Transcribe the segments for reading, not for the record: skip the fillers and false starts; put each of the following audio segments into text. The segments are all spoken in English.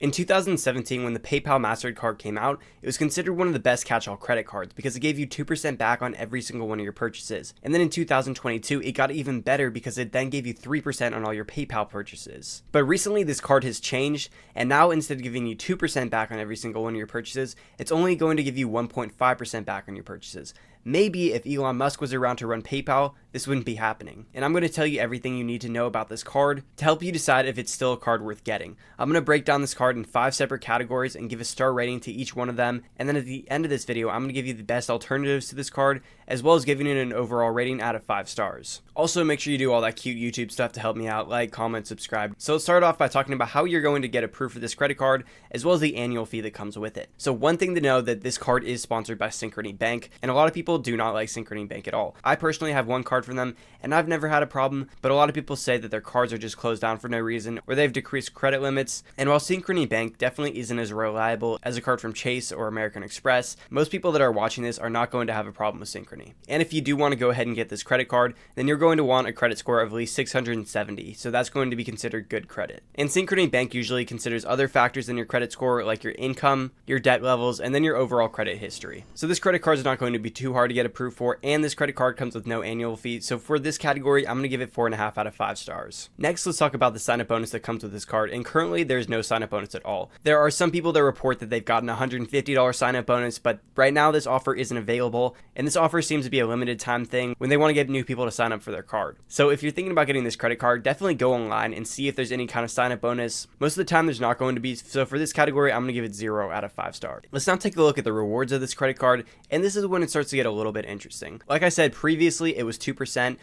In 2017, when the PayPal Mastercard came out, it was considered one of the best catch-all credit cards because it gave you 2% back on every single one of your purchases. And then in 2022, it got even better because it then gave you 3% on all your PayPal purchases. But recently, this card has changed, and now instead of giving you 2% back on every single one of your purchases, it's only going to give you 1.5% back on your purchases. Maybe if Elon Musk was around to run PayPal, this wouldn't be happening. And I'm going to tell you everything you need to know about this card to help you decide if it's still a card worth getting. I'm going to break down this card in 5 separate categories and give a star rating to each one of them. And then at the end of this video, I'm going to give you the best alternatives to this card, as well as giving it an overall rating out of 5 stars. Also, make sure you do all that cute YouTube stuff to help me out, like, comment, subscribe. So let's start off by talking about how you're going to get approved for this credit card, as well as the annual fee that comes with it. So one thing to know that this card is sponsored by Synchrony Bank, and a lot of people do not like Synchrony Bank at all. I personally have one card from them, and I've never had a problem, but a lot of people say that their cards are just closed down for no reason, or they've decreased credit limits. And while Synchrony Bank definitely isn't as reliable as a card from Chase or American Express, most people that are watching this are not going to have a problem with Synchrony. And if you do want to go ahead and get this credit card, then you're going to want a credit score of at least 670, so that's going to be considered good credit. And Synchrony Bank usually considers other factors than your credit score, like your income, your debt levels, and then your overall credit history. So this credit card is not going to be too hard to get approved for, and this credit card comes with no annual fee. So for this category, I'm going to give it 4.5 out of 5 stars. Next, let's talk about the sign-up bonus that comes with this card, and currently there's no sign-up bonus at all. There are some people that report that they've gotten a $150 sign-up bonus, but right now this offer isn't available, and this offer seems to be a limited time thing when they want to get new people to sign up for their card. So if you're thinking about getting this credit card, definitely go online and see if there's any kind of sign-up bonus. Most of the time there's not going to be, so for this category, I'm going to give it 0 out of 5 stars. Let's now take a look at the rewards of this credit card, and this is when it starts to get a little bit interesting. Like I said previously, it was 2%.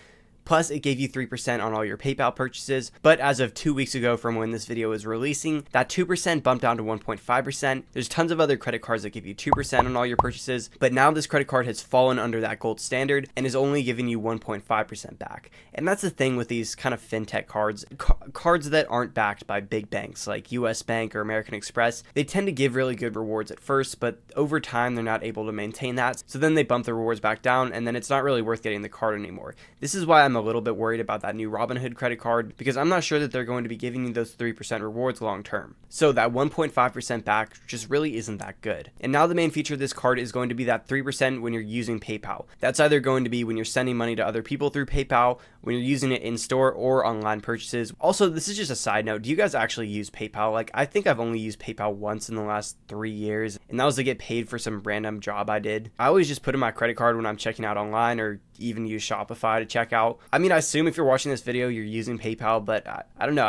Plus, it gave you 3% on all your PayPal purchases, but as of 2 weeks ago from when this video is releasing, that 2% bumped down to 1.5%. There's tons of other credit cards that give you 2% on all your purchases, but now this credit card has fallen under that gold standard and is only giving you 1.5% back. And that's the thing with these kind of fintech cards, cards that aren't backed by big banks like US Bank or American Express. They tend to give really good rewards at first, but over time they're not able to maintain that. So then they bump the rewards back down, and then it's not really worth getting the card anymore. This is why I'm a little bit worried about that new Robinhood credit card, because I'm not sure that they're going to be giving you those 3% rewards long term. So that 1.5% back just really isn't that good. And now the main feature of this card is going to be that 3% when you're using PayPal. That's either going to be when you're sending money to other people through PayPal, when you're using it in store, or online purchases. Also, this is just a side note. Do you guys actually use PayPal? Like, I think I've only used PayPal once in the last 3 years, and that was to get paid for some random job I did. I always just put in my credit card when I'm checking out online, or even use Shopify to check out. I mean, I assume if you're watching this video, you're using PayPal, but I don't know.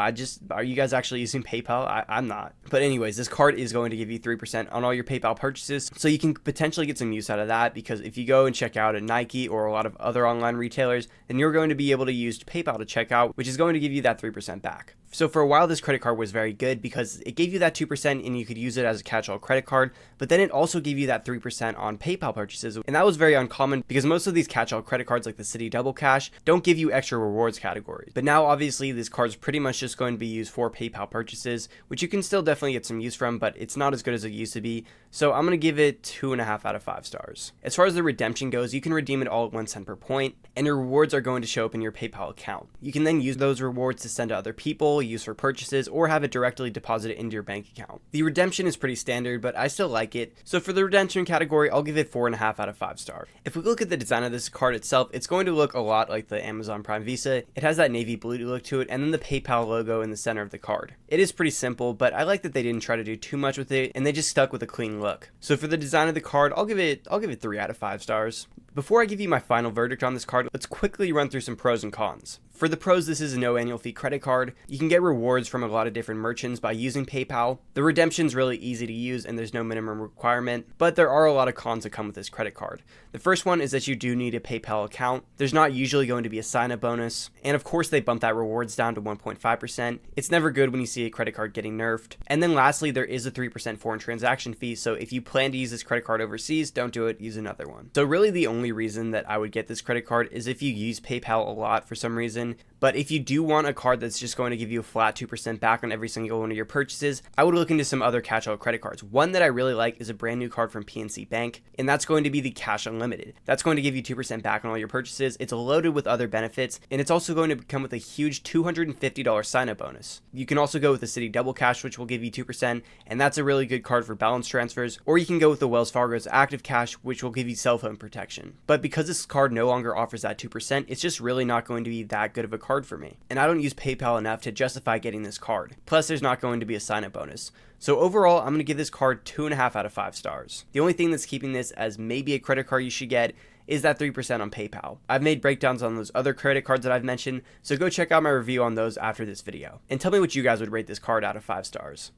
Are you guys actually using PayPal? I'm not. But anyways, this card is going to give you 3% on all your PayPal purchases, so you can potentially get some use out of that, because if you go and check out at Nike or a lot of other online retailers, then you're going to be able to use PayPal to check out, which is going to give you that 3% back. So for a while, this credit card was very good because it gave you that 2% and you could use it as a catch-all credit card, but then it also gave you that 3% on PayPal purchases, and that was very uncommon because most of these catch-all credit cards like the Citi Double Cash don't give you extra rewards categories. But now obviously this card's pretty much just going to be used for PayPal purchases, which you can still definitely get some use from, but it's not as good as it used to be. So I'm going to give it 2.5 out of 5 stars. As far as the redemption goes, you can redeem it all at 1 cent per point, and your rewards are going to show up in your PayPal account. You can then use those rewards to send to other people, use for purchases, or have it directly deposited into your bank account. The redemption is pretty standard, but I still like it. So for the redemption category, I'll give it 4.5 out of 5 stars. If we look at the design of this card itself, it's going to look a lot like the Amazon Prime Visa. It has that navy blue look to it, and then the PayPal logo in the center of the card. It is pretty simple, but I like that they didn't try to do too much with it, and they just stuck with a clean look. So for the design of the card, I'll give it 3 out of 5 stars. Before I give you my final verdict on this card, let's quickly run through some pros and cons. For the pros, this is a no annual fee credit card. You can get rewards from a lot of different merchants by using PayPal. The redemption's really easy to use and there's no minimum requirement, but there are a lot of cons that come with this credit card. The first one is that you do need a PayPal account. There's not usually going to be a sign-up bonus, and of course they bump that rewards down to 1.5%. It's never good when you see a credit card getting nerfed. And then lastly, there is a 3% foreign transaction fee, so if you plan to use this credit card overseas, don't do it, use another one. So really the only reason that I would get this credit card is if you use PayPal a lot for some reason, But if you do want a card that's just going to give you a flat 2% back on every single one of your purchases, I would look into some other catch-all credit cards. One that I really like is a brand new card from PNC Bank, and that's going to be the Cash Unlimited. That's going to give you 2% back on all your purchases. It's loaded with other benefits, and it's also going to come with a huge $250 sign-up bonus. You can also go with the Citi Double Cash, which will give you 2%, and that's a really good card for balance transfers, or you can go with the Wells Fargo's Active Cash, which will give you cell phone protection. But because this card no longer offers that 2%, it's just really not going to be that good of a card for me. And I don't use PayPal enough to justify getting this card. Plus, there's not going to be a sign-up bonus. So overall, I'm going to give this card 2.5 out of 5 stars. The only thing that's keeping this as maybe a credit card you should get is that 3% on PayPal. I've made breakdowns on those other credit cards that I've mentioned, so go check out my review on those after this video. And tell me what you guys would rate this card out of 5 stars.